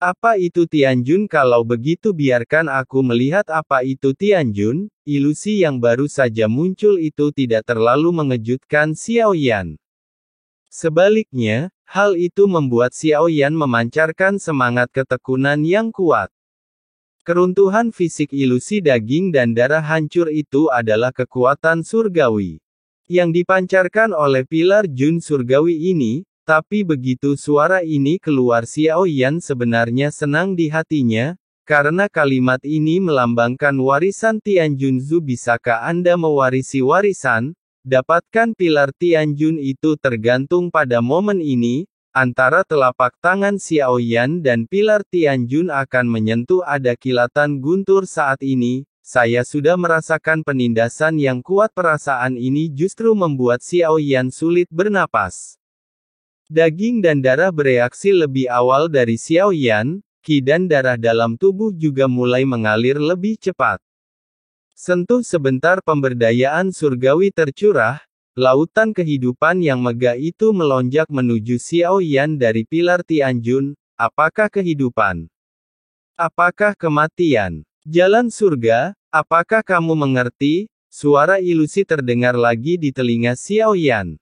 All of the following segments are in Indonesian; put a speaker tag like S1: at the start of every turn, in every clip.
S1: Apa itu Tianjun? Kalau begitu biarkan aku melihat apa itu Tianjun. Ilusi yang baru saja muncul itu tidak terlalu mengejutkan Xiao Yan. Sebaliknya, hal itu membuat Xiao Yan memancarkan semangat ketekunan yang kuat. Keruntuhan fisik ilusi daging dan darah hancur itu adalah kekuatan surgawi yang dipancarkan oleh pilar Jun surgawi ini. Tapi begitu suara ini keluar, Xiao Yan sebenarnya senang di hatinya, karena kalimat ini melambangkan warisan Tianjunzu. Bisakah Anda mewarisi warisan? Dapatkan pilar Tianjun itu tergantung pada momen ini, antara telapak tangan Xiao Yan dan pilar Tianjun akan menyentuh. Ada kilatan guntur saat ini. Saya sudah merasakan penindasan yang kuat. Perasaan ini justru membuat Xiao Yan sulit bernapas. Daging dan darah bereaksi lebih awal dari Xiao Yan, qi dan darah dalam tubuh juga mulai mengalir lebih cepat. Sentuh sebentar pemberdayaan surgawi tercurah, lautan kehidupan yang megah itu melonjak menuju Xiao Yan dari pilar Tianjun. Apakah kehidupan? Apakah kematian? Jalan surga, apakah kamu mengerti? Suara ilusi terdengar lagi di telinga Xiao Yan.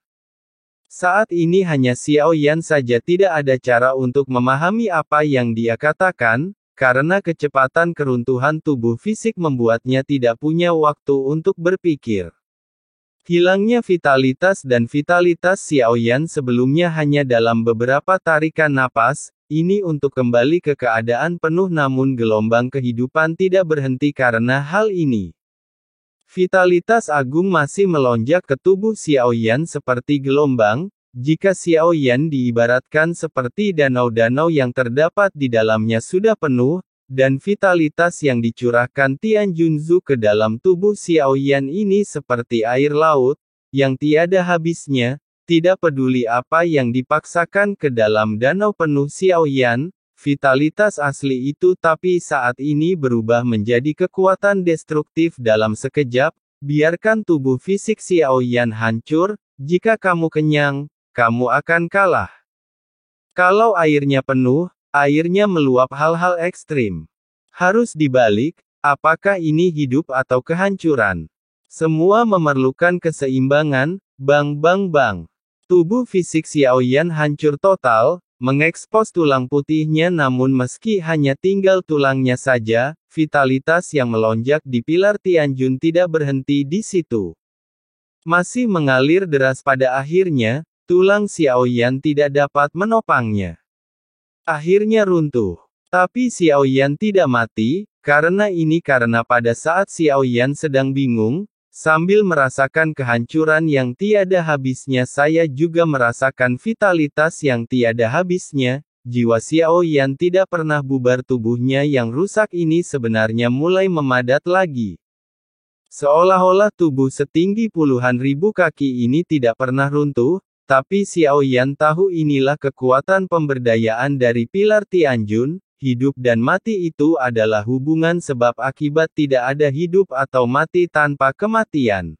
S1: Saat ini hanya Xiao Yan saja tidak ada cara untuk memahami apa yang dia katakan, karena kecepatan keruntuhan tubuh fisik membuatnya tidak punya waktu untuk berpikir. Hilangnya vitalitas dan vitalitas Xiao Yan sebelumnya hanya dalam beberapa tarikan napas, ini untuk kembali ke keadaan penuh, namun gelombang kehidupan tidak berhenti karena hal ini. Vitalitas agung masih melonjak ke tubuh Xiao Yan seperti gelombang. Jika Xiao Yan diibaratkan seperti danau-danau yang terdapat di dalamnya sudah penuh, dan vitalitas yang dicurahkan Tianjunzu ke dalam tubuh Xiao Yan ini seperti air laut, yang tiada habisnya, tidak peduli apa yang dipaksakan ke dalam danau penuh Xiao Yan, vitalitas asli itu tapi saat ini berubah menjadi kekuatan destruktif dalam sekejap. Biarkan tubuh fisik Xiao Yan hancur. Jika kamu kenyang, kamu akan kalah. Kalau airnya penuh, airnya meluap. Hal-hal ekstrim harus dibalik. Apakah ini hidup atau kehancuran? Semua memerlukan keseimbangan. Bang bang bang. Tubuh fisik Xiao Yan hancur total, mengekspos tulang putihnya, namun meski hanya tinggal tulangnya saja, vitalitas yang melonjak di pilar Tianjun tidak berhenti di situ. Masih mengalir deras. Pada akhirnya, tulang Xiao Yan tidak dapat menopangnya. Akhirnya runtuh. Tapi Xiao Yan tidak mati, karena pada saat Xiao Yan sedang bingung, sambil merasakan kehancuran yang tiada habisnya, saya juga merasakan vitalitas yang tiada habisnya. Jiwa Xiao Yan tidak pernah bubar. Tubuhnya yang rusak ini sebenarnya mulai memadat lagi. Seolah-olah tubuh setinggi puluhan ribu kaki ini tidak pernah runtuh, tapi Xiao Yan tahu inilah kekuatan pemberdayaan dari pilar Tianjun. Hidup dan mati itu adalah hubungan sebab akibat. Tidak ada hidup atau mati tanpa kematian.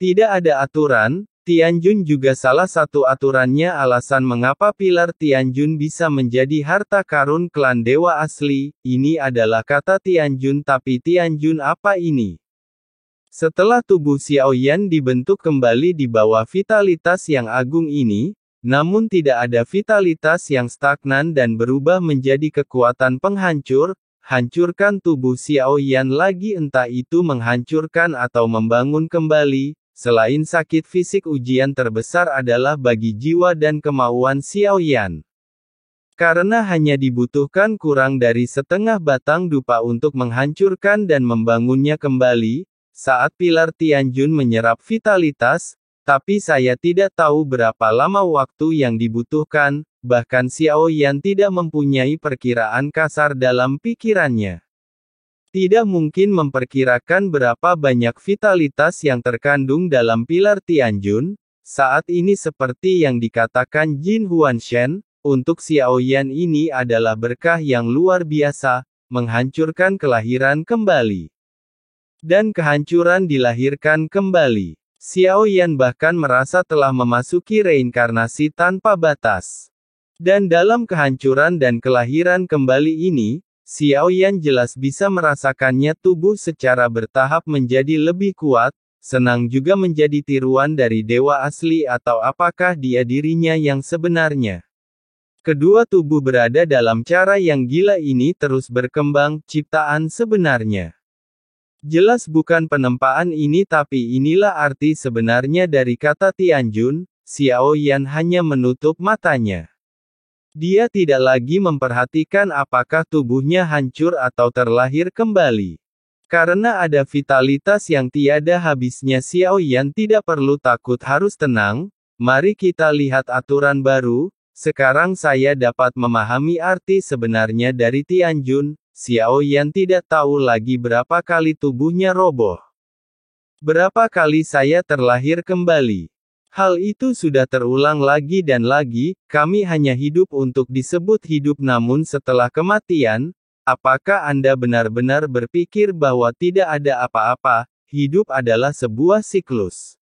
S1: Tidak ada aturan. Tianjun juga salah satu aturannya. Alasan mengapa pilar Tianjun bisa menjadi harta karun klan dewa asli. Ini adalah kata Tianjun. Tapi Tianjun apa ini? Setelah tubuh Xiao Yan dibentuk kembali di bawah vitalitas yang agung ini, namun tidak ada vitalitas yang stagnan dan berubah menjadi kekuatan penghancur. Hancurkan tubuh Xiao Yan lagi, entah itu menghancurkan atau membangun kembali. Selain sakit fisik, ujian terbesar adalah bagi jiwa dan kemauan Xiao Yan. Karena hanya dibutuhkan kurang dari setengah batang dupa untuk menghancurkan dan membangunnya kembali, saat pilar Tianjun menyerap vitalitas. Tapi saya tidak tahu berapa lama waktu yang dibutuhkan, bahkan Xiao Yan tidak mempunyai perkiraan kasar dalam pikirannya. Tidak mungkin memperkirakan berapa banyak vitalitas yang terkandung dalam pilar Tianjun. Saat ini seperti yang dikatakan Jin Huanshen, untuk Xiao Yan ini adalah berkah yang luar biasa, menghancurkan kelahiran kembali. Dan kehancuran dilahirkan kembali. Xiao Yan bahkan merasa telah memasuki reinkarnasi tanpa batas. Dan dalam kehancuran dan kelahiran kembali ini, Xiaoyan jelas bisa merasakannya tubuh secara bertahap menjadi lebih kuat, senang juga menjadi tiruan dari dewa asli atau apakah dia dirinya yang sebenarnya. Kedua tubuh berada dalam cara yang gila ini terus berkembang, ciptaan sebenarnya. Jelas bukan penempaan ini tapi inilah arti sebenarnya dari kata Tianjun. Xiaoyan hanya menutup matanya. Dia tidak lagi memperhatikan apakah tubuhnya hancur atau terlahir kembali. Karena ada vitalitas yang tiada habisnya, Xiaoyan tidak perlu takut, harus tenang. Mari kita lihat aturan baru. Sekarang saya dapat memahami arti sebenarnya dari Tianjun. Xiaoyan tidak tahu lagi berapa kali tubuhnya roboh. Berapa kali saya terlahir kembali. Hal itu sudah terulang lagi dan lagi. Kami hanya hidup untuk disebut hidup, namun setelah kematian, apakah Anda benar-benar berpikir bahwa tidak ada apa-apa? Hidup adalah sebuah siklus.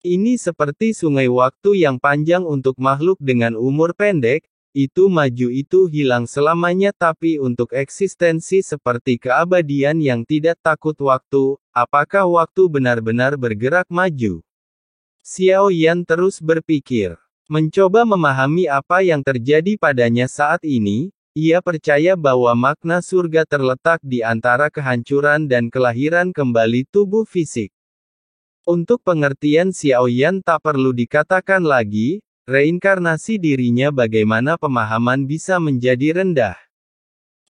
S1: Ini seperti sungai waktu yang panjang untuk makhluk dengan umur pendek. Itu maju, itu hilang selamanya, tapi untuk eksistensi seperti keabadian yang tidak takut waktu, apakah waktu benar-benar bergerak maju? Xiaoyan terus berpikir. Mencoba memahami apa yang terjadi padanya saat ini, ia percaya bahwa makna surga terletak di antara kehancuran dan kelahiran kembali tubuh fisik. Untuk pengertian Xiaoyan tak perlu dikatakan lagi, reinkarnasi dirinya bagaimana pemahaman bisa menjadi rendah.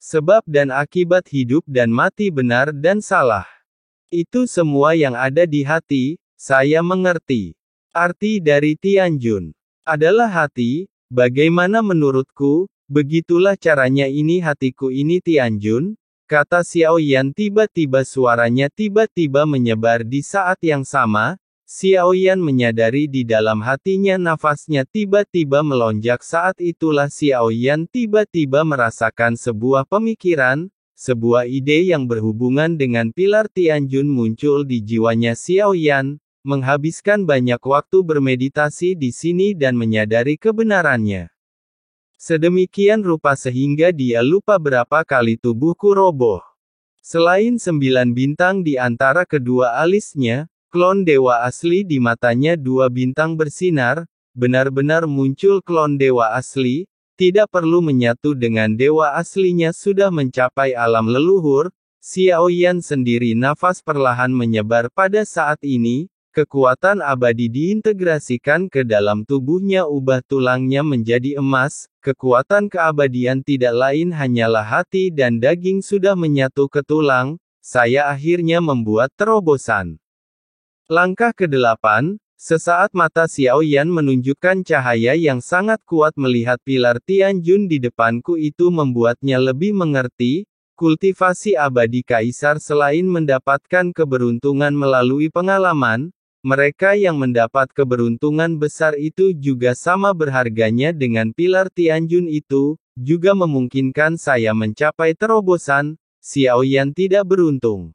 S1: Sebab dan akibat hidup dan mati, benar dan salah. Itu semua yang ada di hati, saya mengerti. Arti dari Tianjun adalah hati, bagaimana menurutku, begitulah caranya ini hatiku ini Tianjun, kata Xiaoyan. Tiba-tiba suaranya tiba-tiba menyebar di saat yang sama. Xiaoyan menyadari di dalam hatinya nafasnya tiba-tiba melonjak. Saat itulah Xiaoyan tiba-tiba merasakan sebuah pemikiran, sebuah ide yang berhubungan dengan pilar Tianjun muncul di jiwanya Xiaoyan, menghabiskan banyak waktu bermeditasi di sini dan menyadari kebenarannya. Sedemikian rupa sehingga dia lupa berapa kali tubuhku roboh. Selain 9 bintang di antara kedua alisnya, klon dewa asli di matanya 2 bintang bersinar, benar-benar muncul klon dewa asli, tidak perlu menyatu dengan dewa aslinya sudah mencapai alam leluhur. Xiaoyan sendiri nafas perlahan menyebar pada saat ini, kekuatan abadi diintegrasikan ke dalam tubuhnya, ubah tulangnya menjadi emas, kekuatan keabadian tidak lain hanyalah hati dan daging sudah menyatu ke tulang, saya akhirnya membuat terobosan. Langkah ke-8, sesaat mata Xiaoyan menunjukkan cahaya yang sangat kuat melihat pilar Tianjun di depanku itu membuatnya lebih mengerti, kultivasi abadi kaisar selain mendapatkan keberuntungan melalui pengalaman, mereka yang mendapat keberuntungan besar itu juga sama berharganya dengan pilar Tianjun itu, juga memungkinkan saya mencapai terobosan. Xiaoyan tidak beruntung.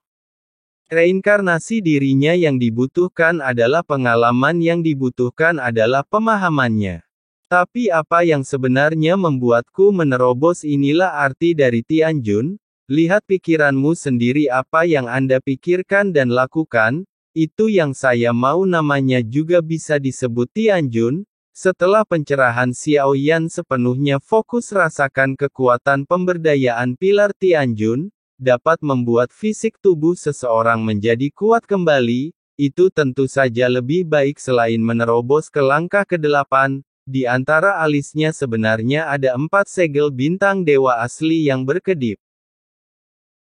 S1: Reinkarnasi dirinya yang dibutuhkan adalah pengalaman, yang dibutuhkan adalah pemahamannya. Tapi apa yang sebenarnya membuatku menerobos? Inilah arti dari Tianjun. Lihat pikiranmu sendiri, apa yang Anda pikirkan dan lakukan, itu yang saya mau. Namanya juga bisa disebut Tianjun. Setelah pencerahan Xiaoyan sepenuhnya fokus, rasakan kekuatan pemberdayaan pilar Tianjun dapat membuat fisik tubuh seseorang menjadi kuat kembali, itu tentu saja lebih baik. Selain menerobos ke langkah ke-8, di antara alisnya sebenarnya ada 4 segel bintang dewa asli yang berkedip.